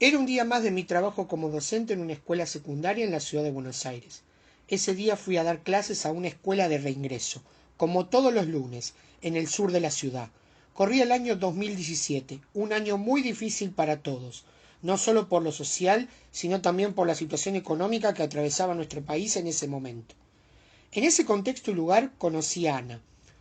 Era un día más de mi trabajo como docente en una escuela secundaria en la ciudad de Buenos Aires. Ese día fui a dar clases a una escuela de reingreso, como todos los lunes, en el sur de la ciudad. Corría el año 2017, un año muy difícil para todos, no solo por lo social, sino también por la situación económica que atravesaba nuestro país en ese momento. En ese contexto y lugar conocí a Ana,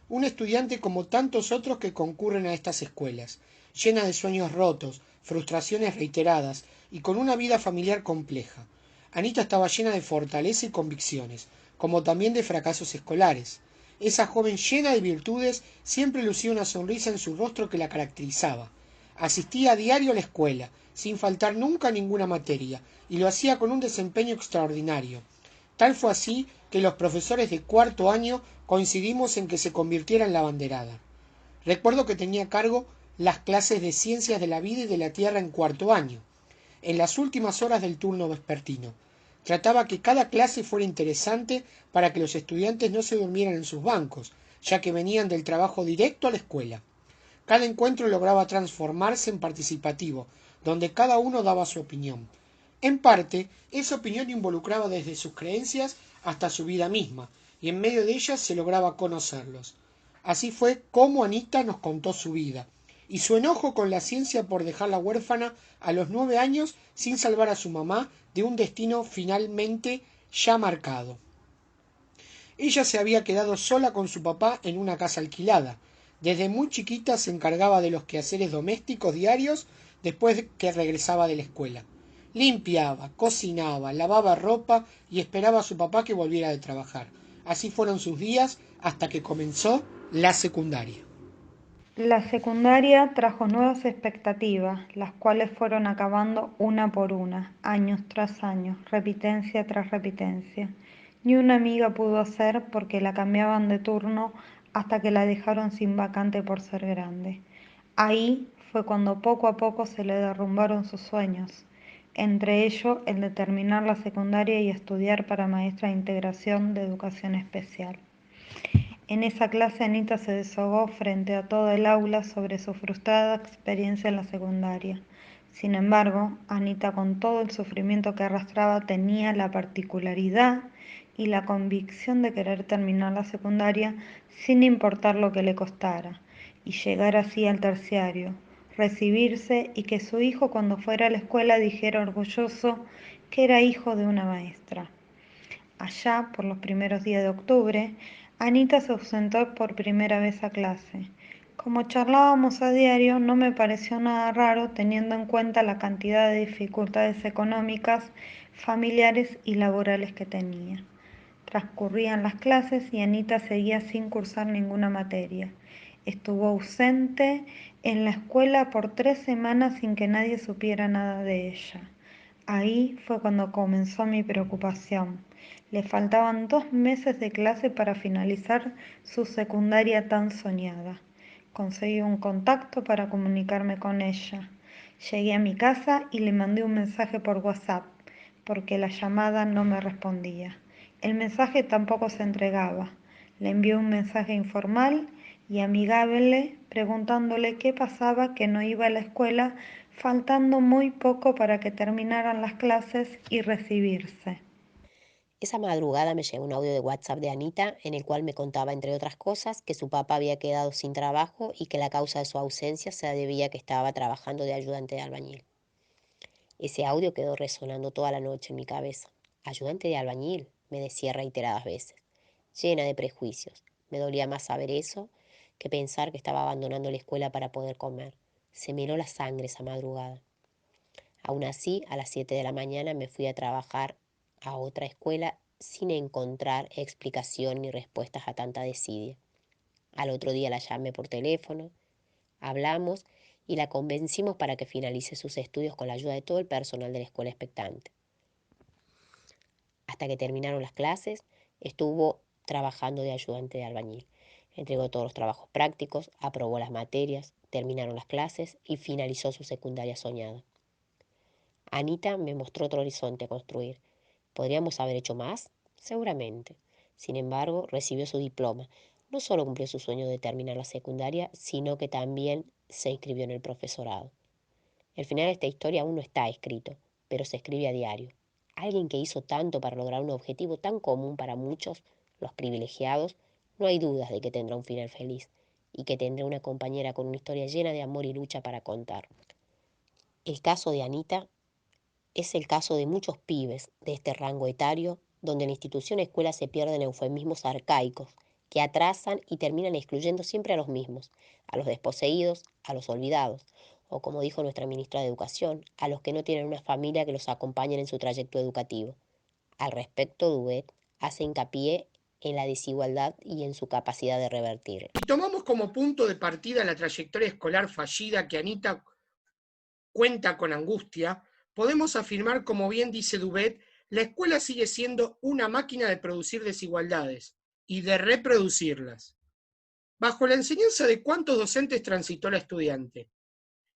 una estudiante como tantos otros que concurren a estas escuelas, llena de sueños rotos, frustraciones reiteradas y con una vida familiar compleja. Anita estaba llena de fortaleza y convicciones, como también de fracasos escolares. Esa joven llena de virtudes siempre lucía una sonrisa en su rostro que la caracterizaba. Asistía a diario a la escuela, sin faltar nunca a ninguna materia, y lo hacía con un desempeño extraordinario. Tal fue así que los profesores de cuarto año coincidimos en que se convirtiera en la abanderada. Recuerdo que tenía a cargo las clases de ciencias de la vida y de la tierra en cuarto año, en las últimas horas del turno vespertino. Trataba que cada clase fuera interesante para que los estudiantes no se durmieran en sus bancos, ya que venían del trabajo directo a la escuela. Cada encuentro lograba transformarse en participativo, donde cada uno daba su opinión. En parte, esa opinión involucraba desde sus creencias hasta su vida misma, y en medio de ellas se lograba conocerlos. Así fue como Anita nos contó su vida, y su enojo con la ciencia por dejarla huérfana a los 9 años sin salvar a su mamá de un destino finalmente ya marcado. Ella se había quedado sola con su papá en una casa alquilada. Desde muy chiquita se encargaba de los quehaceres domésticos diarios después que regresaba de la escuela. Limpiaba, cocinaba, lavaba ropa y esperaba a su papá que volviera de trabajar. Así fueron sus días hasta que comenzó la secundaria. La secundaria trajo nuevas expectativas, las cuales fueron acabando una por una, años tras años, repitencia tras repitencia. Ni una amiga pudo hacer porque la cambiaban de turno hasta que la dejaron sin vacante por ser grande. Ahí fue cuando poco a poco se le derrumbaron sus sueños, entre ellos el de terminar la secundaria y estudiar para maestra de integración de educación especial. En esa clase Anita se desahogó frente a todo el aula sobre su frustrada experiencia en la secundaria. Sin embargo, Anita, con todo el sufrimiento que arrastraba, tenía la particularidad y la convicción de querer terminar la secundaria sin importar lo que le costara, y llegar así al terciario, recibirse y que su hijo cuando fuera a la escuela dijera orgulloso que era hijo de una maestra. Allá, por los primeros días de octubre, Anita se ausentó por primera vez a clase. Como charlábamos a diario, no me pareció nada raro teniendo en cuenta la cantidad de dificultades económicas, familiares y laborales que tenía. Transcurrían las clases y Anita seguía sin cursar ninguna materia. Estuvo ausente en la escuela por 3 semanas sin que nadie supiera nada de ella. Ahí fue cuando comenzó mi preocupación. Le faltaban 2 meses de clase para finalizar su secundaria tan soñada. Conseguí un contacto para comunicarme con ella. Llegué a mi casa y le mandé un mensaje por WhatsApp, porque la llamada no me respondía. El mensaje tampoco se entregaba. Le envié un mensaje informal y amigable preguntándole qué pasaba que no iba a la escuela, faltando muy poco para que terminaran las clases y recibirse. Esa madrugada me llegó un audio de WhatsApp de Anita en el cual me contaba, entre otras cosas, que su papá había quedado sin trabajo y que la causa de su ausencia se debía a que estaba trabajando de ayudante de albañil. Ese audio quedó resonando toda la noche en mi cabeza. Ayudante de albañil, me decía reiteradas veces, llena de prejuicios. Me dolía más saber eso que pensar que estaba abandonando la escuela para poder comer. Se me heló la sangre esa madrugada. Aún así, a las 7 de la mañana me fui a trabajar a otra escuela sin encontrar explicación ni respuestas a tanta desidia. Al otro día la llamé por teléfono, hablamos y la convencimos para que finalice sus estudios con la ayuda de todo el personal de la escuela expectante. Hasta que terminaron las clases, estuvo trabajando de ayudante de albañil. Entregó todos los trabajos prácticos, aprobó las materias, terminaron las clases y finalizó su secundaria soñada. Anita me mostró otro horizonte a construir. ¿Podríamos haber hecho más? Seguramente. Sin embargo, recibió su diploma. No solo cumplió su sueño de terminar la secundaria, sino que también se inscribió en el profesorado. El final de esta historia aún no está escrito, pero se escribe a diario. Alguien que hizo tanto para lograr un objetivo tan común para muchos, los privilegiados, no hay dudas de que tendrá un final feliz y que tendrá una compañera con una historia llena de amor y lucha para contar. El caso de Anita es el caso de muchos pibes de este rango etario, donde la institución escuela se pierde en eufemismos arcaicos que atrasan y terminan excluyendo siempre a los mismos, a los desposeídos, a los olvidados, o como dijo nuestra ministra de Educación, a los que no tienen una familia que los acompañe en su trayecto educativo. Al respecto, Duet hace hincapié en la desigualdad y en su capacidad de revertirla. Si tomamos como punto de partida la trayectoria escolar fallida que Anita cuenta con angustia, podemos afirmar, como bien dice Duvet, la escuela sigue siendo una máquina de producir desigualdades y de reproducirlas. Bajo la enseñanza de cuántos docentes transitó la estudiante.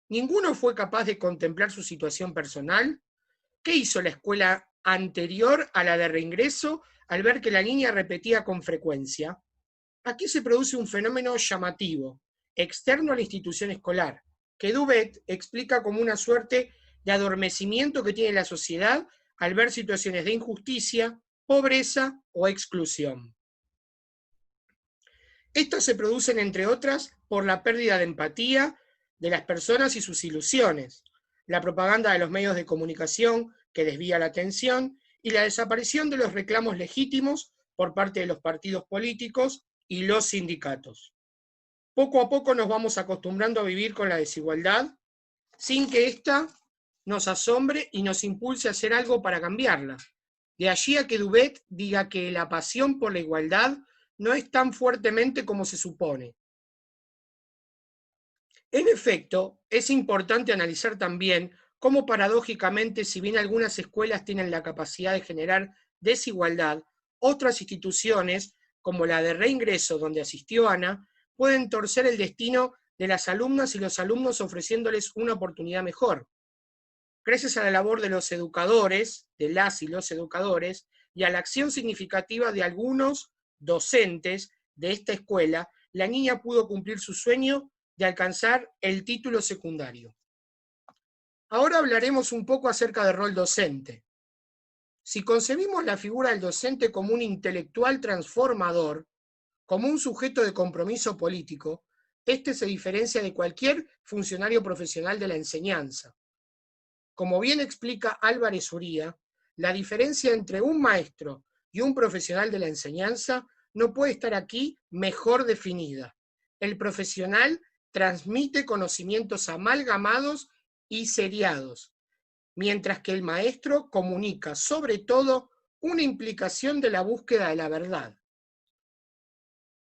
Ninguno fue capaz de contemplar su situación personal. ¿Qué hizo la escuela anterior a la de reingreso al ver que la niña repetía con frecuencia? Aquí se produce un fenómeno llamativo, externo a la institución escolar, que Duvet explica como una suerte de adormecimiento que tiene la sociedad al ver situaciones de injusticia, pobreza o exclusión. Estas se producen, entre otras, por la pérdida de empatía de las personas y sus ilusiones, la propaganda de los medios de comunicación que desvía la atención y la desaparición de los reclamos legítimos por parte de los partidos políticos y los sindicatos. Poco a poco nos vamos acostumbrando a vivir con la desigualdad sin que ésta nos asombre y nos impulse a hacer algo para cambiarla. De allí a que Duvet diga que la pasión por la igualdad no es tan fuertemente como se supone. En efecto, es importante analizar también cómo paradójicamente, si bien algunas escuelas tienen la capacidad de generar desigualdad, otras instituciones, como la de reingreso donde asistió Ana, pueden torcer el destino de las alumnas y los alumnos ofreciéndoles una oportunidad mejor. Gracias a la labor de los educadores, de las y los educadores, y a la acción significativa de algunos docentes de esta escuela, la niña pudo cumplir su sueño de alcanzar el título secundario. Ahora hablaremos un poco acerca del rol docente. Si concebimos la figura del docente como un intelectual transformador, como un sujeto de compromiso político, este se diferencia de cualquier funcionario profesional de la enseñanza. Como bien explica Álvarez Uría, la diferencia entre un maestro y un profesional de la enseñanza no puede estar aquí mejor definida. El profesional transmite conocimientos amalgamados y seriados, mientras que el maestro comunica sobre todo una implicación de la búsqueda de la verdad.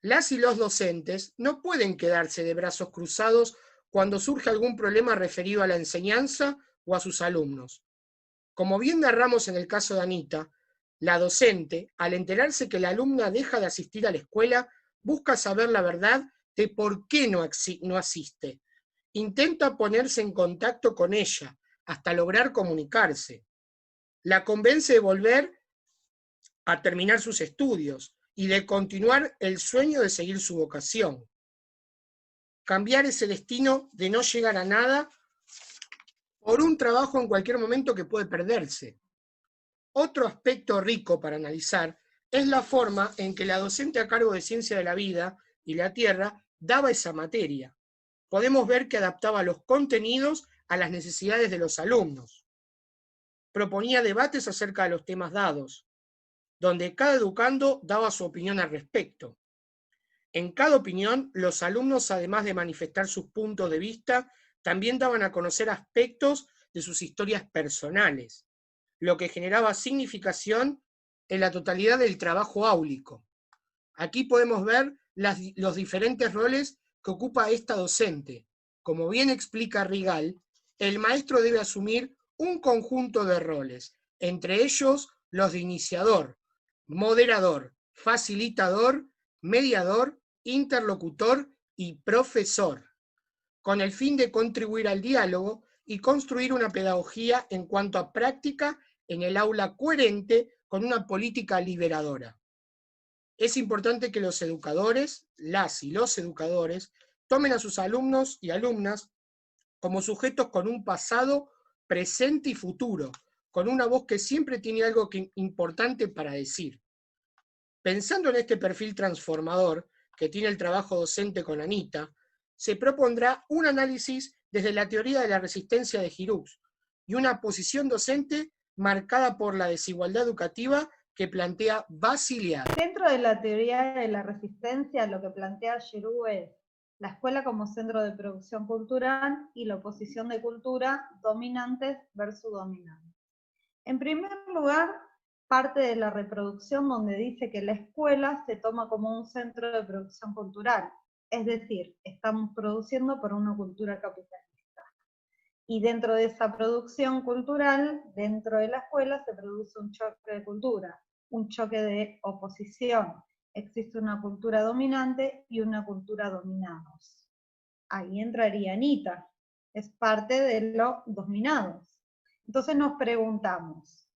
Las y los docentes no pueden quedarse de brazos cruzados cuando surge algún problema referido a la enseñanza o a sus alumnos. Como bien narramos en el caso de Anita, la docente, al enterarse que la alumna deja de asistir a la escuela, busca saber la verdad de por qué no asiste. Intenta ponerse en contacto con ella hasta lograr comunicarse. La convence de volver a terminar sus estudios y de continuar el sueño de seguir su vocación. Cambiar ese destino de no llegar a nada por un trabajo en cualquier momento que puede perderse. Otro aspecto rico para analizar es la forma en que la docente a cargo de Ciencia de la Vida y la Tierra daba esa materia. Podemos ver que adaptaba los contenidos a las necesidades de los alumnos. Proponía debates acerca de los temas dados, donde cada educando daba su opinión al respecto. En cada opinión, los alumnos, además de manifestar sus puntos de vista, también daban a conocer aspectos de sus historias personales, lo que generaba significación en la totalidad del trabajo áulico. Aquí podemos ver los diferentes roles que ocupa esta docente. Como bien explica Rigal, el maestro debe asumir un conjunto de roles, entre ellos los de iniciador, moderador, facilitador, mediador, interlocutor y profesor, con el fin de contribuir al diálogo y construir una pedagogía en cuanto a práctica en el aula coherente con una política liberadora. Es importante que los educadores, las y los educadores, tomen a sus alumnos y alumnas como sujetos con un pasado, presente y futuro, con una voz que siempre tiene algo importante para decir. Pensando en este perfil transformador que tiene el trabajo docente con Anita, se propondrá un análisis desde la teoría de la resistencia de Giroux y una posición docente marcada por la desigualdad educativa que plantea Basiliade. Dentro de la teoría de la resistencia, lo que plantea Giroux es la escuela como centro de producción cultural y la oposición de cultura dominantes versus dominantes. En primer lugar, parte de la reproducción donde dice que la escuela se toma como un centro de producción cultural, es decir, estamos produciendo por una cultura capitalista. Y dentro de esa producción cultural, dentro de la escuela se produce un choque de cultura, un choque de oposición. Existe una cultura dominante y una cultura dominados. Ahí entraría Anita, es parte de los dominados. Entonces nos preguntamos,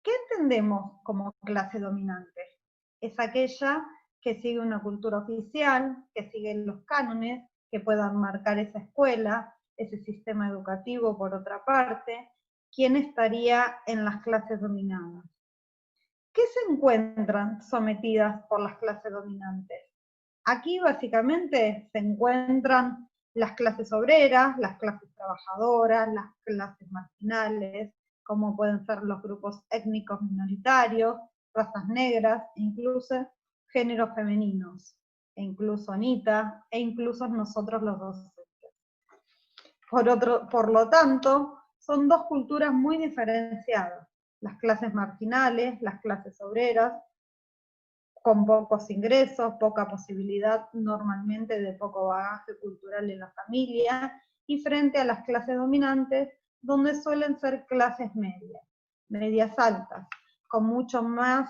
¿qué entendemos como clase dominante? Es aquella que sigue una cultura oficial, que sigue los cánones, que puedan marcar esa escuela, ese sistema educativo por otra parte. ¿Quién estaría en las clases dominadas? ¿Qué se encuentran sometidas por las clases dominantes? Aquí básicamente se encuentran las clases obreras, las clases trabajadoras, las clases marginales, como pueden ser los grupos étnicos minoritarios, razas negras, incluso géneros femeninos, e incluso Anita, e incluso nosotros los docentes. Por lo tanto, son dos culturas muy diferenciadas, las clases marginales, las clases obreras, con pocos ingresos, poca posibilidad normalmente de poco bagaje cultural en la familia, y frente a las clases dominantes, donde suelen ser clases medias, medias altas, con mucho más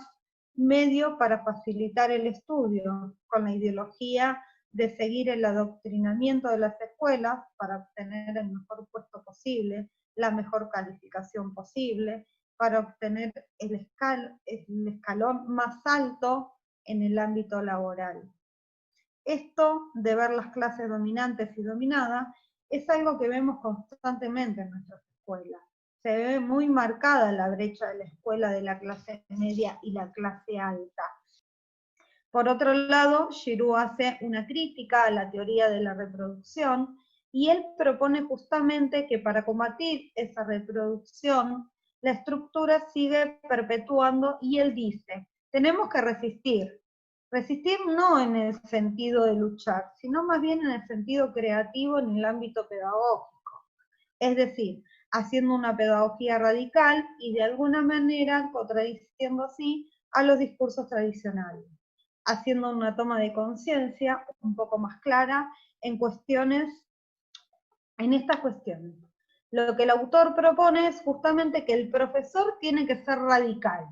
medio para facilitar el estudio, con la ideología de seguir el adoctrinamiento de las escuelas para obtener el mejor puesto posible, la mejor calificación posible, para obtener el escalón más alto en el ámbito laboral. Esto de ver las clases dominantes y dominadas es algo que vemos constantemente en nuestras escuelas. Se ve muy marcada la brecha de la escuela de la clase media y la clase alta. Por otro lado, Giroux hace una crítica a la teoría de la reproducción y él propone justamente que para combatir esa reproducción, la estructura sigue perpetuando y él dice, tenemos que resistir. Resistir no en el sentido de luchar, sino más bien en el sentido creativo en el ámbito pedagógico. Es decir, haciendo una pedagogía radical y de alguna manera contradiciendo así a los discursos tradicionales, haciendo una toma de conciencia un poco más clara en estas cuestiones. Lo que el autor propone es justamente que el profesor tiene que ser radical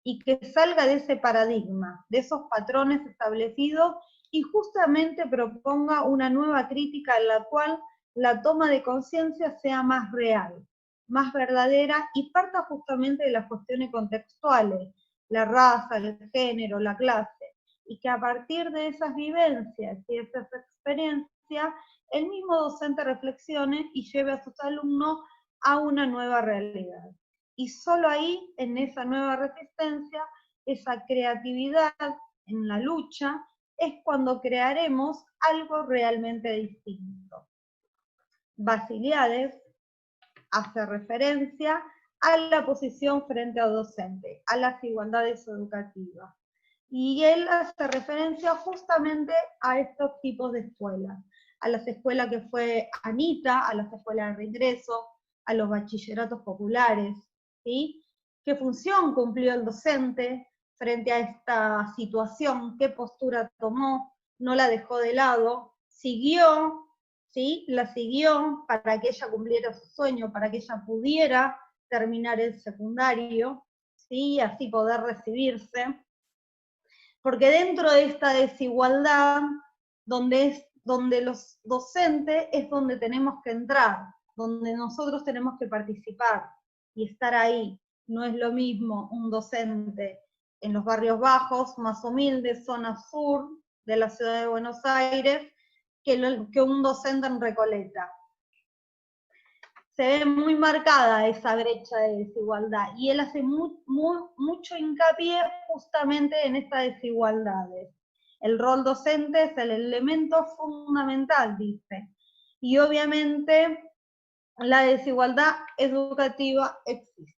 y que salga de ese paradigma, de esos patrones establecidos y justamente proponga una nueva crítica en la cual la toma de conciencia sea más real, más verdadera y parta justamente de las cuestiones contextuales, la raza, el género, la clase, y que a partir de esas vivencias y esas experiencias, el mismo docente reflexione y lleve a sus alumnos a una nueva realidad. Y solo ahí, en esa nueva resistencia, esa creatividad en la lucha, es cuando crearemos algo realmente distinto. Basiliades hace referencia a la posición frente al docente, a las igualdades educativas. Y él hace referencia justamente a estos tipos de escuelas, a las escuelas que fue Anita, a las escuelas de reingreso, a los bachilleratos populares, ¿sí? ¿Qué función cumplió el docente frente a esta situación? ¿Qué postura tomó? No la dejó de lado, siguió, ¿sí? La siguió para que ella cumpliera su sueño, para que ella pudiera terminar el secundario, ¿sí? Y así poder recibirse. Porque dentro de esta desigualdad, donde los docentes es donde tenemos que entrar, donde nosotros tenemos que participar y estar ahí. No es lo mismo un docente en los barrios bajos, más humildes, zona sur de la ciudad de Buenos Aires, que un docente en Recoleta. se ve muy marcada esa brecha de desigualdad y él hace mucho hincapié justamente en estas desigualdades. El rol docente es el elemento fundamental, dice, y obviamente la desigualdad educativa existe.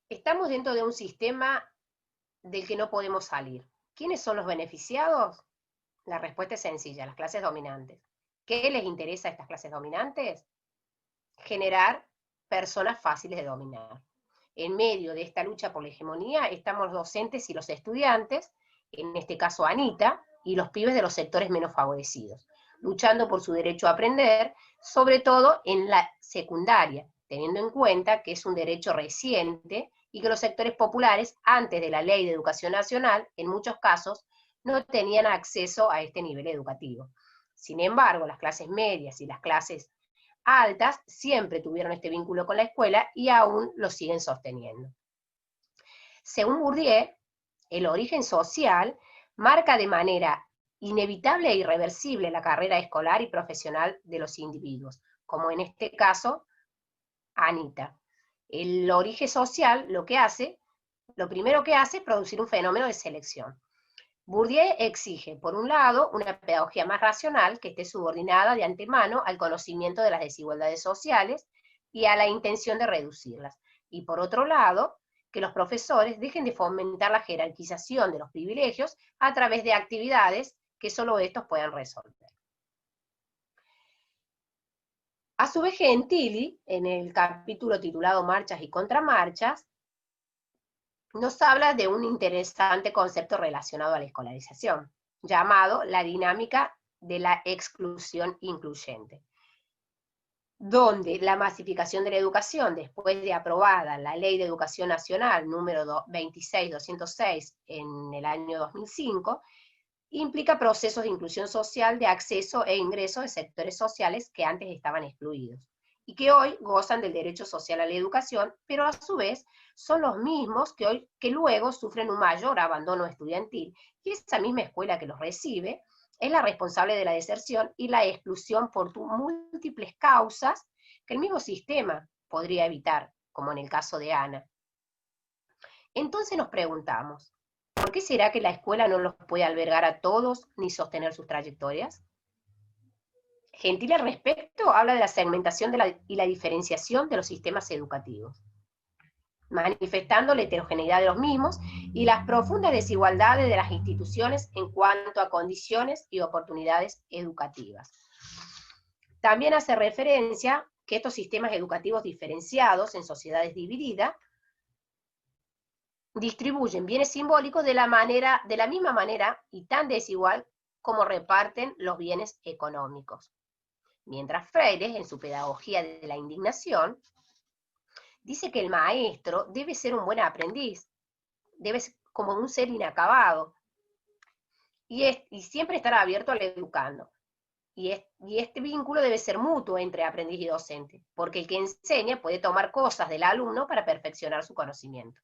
Estamos dentro de un sistema del que no podemos salir. ¿Quiénes son los beneficiados? La respuesta es sencilla, las clases dominantes. ¿Qué les interesa a estas clases dominantes? Generar personas fáciles de dominar. En medio de esta lucha por la hegemonía estamos los docentes y los estudiantes, en este caso Anita, y los pibes de los sectores menos favorecidos, luchando por su derecho a aprender, sobre todo en la secundaria, teniendo en cuenta que es un derecho reciente y que los sectores populares, antes de la Ley de Educación Nacional, en muchos casos, no tenían acceso a este nivel educativo. Sin embargo, las clases medias y las clases altas siempre tuvieron este vínculo con la escuela y aún lo siguen sosteniendo. Según Bourdieu, el origen social marca de manera inevitable e irreversible la carrera escolar y profesional de los individuos, como en este caso Anita. El origen social lo primero que hace es producir un fenómeno de selección. Bourdieu exige, por un lado, una pedagogía más racional que esté subordinada de antemano al conocimiento de las desigualdades sociales y a la intención de reducirlas. Y por otro lado, que los profesores dejen de fomentar la jerarquización de los privilegios a través de actividades que solo estos puedan resolver. A su vez, Gentili, en el capítulo titulado Marchas y Contramarchas, nos habla de un interesante concepto relacionado a la escolarización, llamado la dinámica de la exclusión incluyente, donde la masificación de la educación, después de aprobada la Ley de Educación Nacional número 26206 en el año 2005, implica procesos de inclusión social, de acceso e ingreso de sectores sociales que antes estaban excluidos y que hoy gozan del derecho social a la educación, pero a su vez son los mismos que luego sufren un mayor abandono estudiantil, y esa misma escuela que los recibe es la responsable de la deserción y la exclusión por múltiples causas que el mismo sistema podría evitar, como en el caso de Ana. Entonces nos preguntamos, ¿por qué será que la escuela no los puede albergar a todos ni sostener sus trayectorias? Gentili al respecto habla de la segmentación y la diferenciación de los sistemas educativos, manifestando la heterogeneidad de los mismos y las profundas desigualdades de las instituciones en cuanto a condiciones y oportunidades educativas. También hace referencia que estos sistemas educativos diferenciados en sociedades divididas distribuyen bienes simbólicos de la misma manera y tan desigual como reparten los bienes económicos. Mientras Freire, en su pedagogía de la indignación, dice que el maestro debe ser un buen aprendiz, debe ser como un ser inacabado, y siempre estar abierto al educando. Y este vínculo debe ser mutuo entre aprendiz y docente, porque el que enseña puede tomar cosas del alumno para perfeccionar su conocimiento.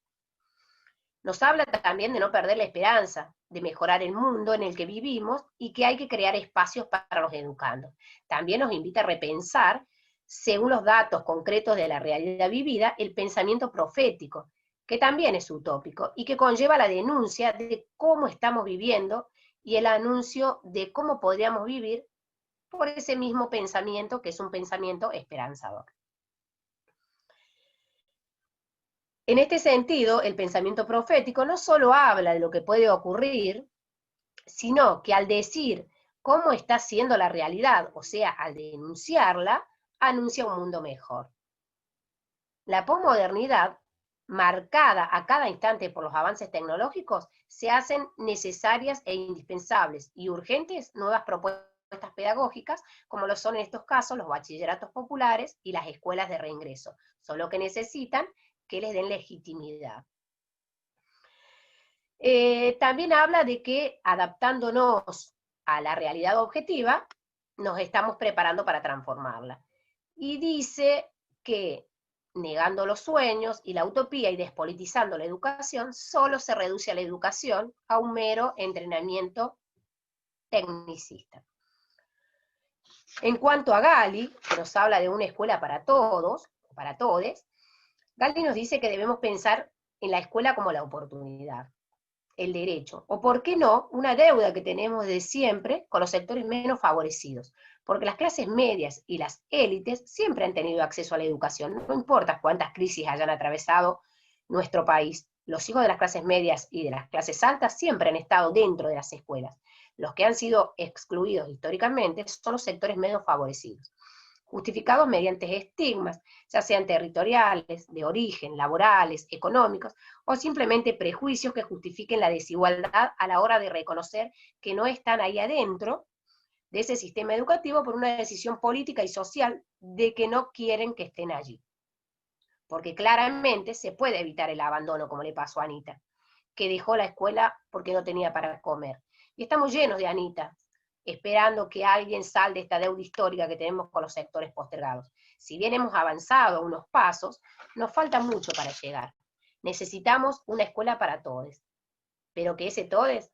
Nos habla también de no perder la esperanza, de mejorar el mundo en el que vivimos y que hay que crear espacios para los educandos. También nos invita a repensar, según los datos concretos de la realidad vivida, el pensamiento profético, que también es utópico y que conlleva la denuncia de cómo estamos viviendo y el anuncio de cómo podríamos vivir por ese mismo pensamiento, que es un pensamiento esperanzador. En este sentido, el pensamiento profético no solo habla de lo que puede ocurrir, sino que al decir cómo está siendo la realidad, o sea, al denunciarla, anuncia un mundo mejor. La posmodernidad, marcada a cada instante por los avances tecnológicos, se hacen necesarias e indispensables y urgentes nuevas propuestas pedagógicas, como lo son en estos casos los bachilleratos populares y las escuelas de reingreso, solo que necesitan que les den legitimidad. También habla de que adaptándonos a la realidad objetiva, nos estamos preparando para transformarla. Y dice que negando los sueños y la utopía y despolitizando la educación, solo se reduce a la educación a un mero entrenamiento tecnicista. En cuanto a Gali, que nos habla de una escuela para todos, para todes, Gali nos dice que debemos pensar en la escuela como la oportunidad, el derecho, o por qué no, una deuda que tenemos de siempre con los sectores menos favorecidos, porque las clases medias y las élites siempre han tenido acceso a la educación, no importa cuántas crisis hayan atravesado nuestro país, los hijos de las clases medias y de las clases altas siempre han estado dentro de las escuelas. Los que han sido excluidos históricamente son los sectores menos favorecidos, justificados mediante estigmas, ya sean territoriales, de origen, laborales, económicos, o simplemente prejuicios que justifiquen la desigualdad a la hora de reconocer que no están ahí adentro de ese sistema educativo por una decisión política y social de que no quieren que estén allí. Porque claramente se puede evitar el abandono, como le pasó a Anita, que dejó la escuela porque no tenía para comer. Y estamos llenos de Anita, esperando que alguien salde esta deuda histórica que tenemos con los sectores postergados. Si bien hemos avanzado unos pasos, nos falta mucho para llegar. Necesitamos una escuela para todos, pero que ese todes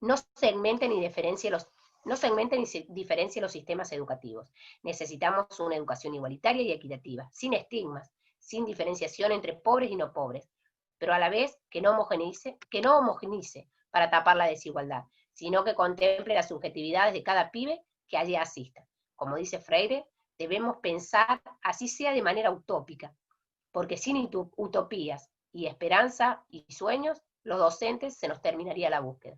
no segmente ni diferencie los sistemas educativos. Necesitamos una educación igualitaria y equitativa, sin estigmas, sin diferenciación entre pobres y no pobres, pero a la vez que no homogenice para tapar la desigualdad, sino que contemple las subjetividades de cada pibe que allí asista. Como dice Freire, debemos pensar, así sea de manera utópica, porque sin utopías y esperanza y sueños, los docentes se nos terminaría la búsqueda.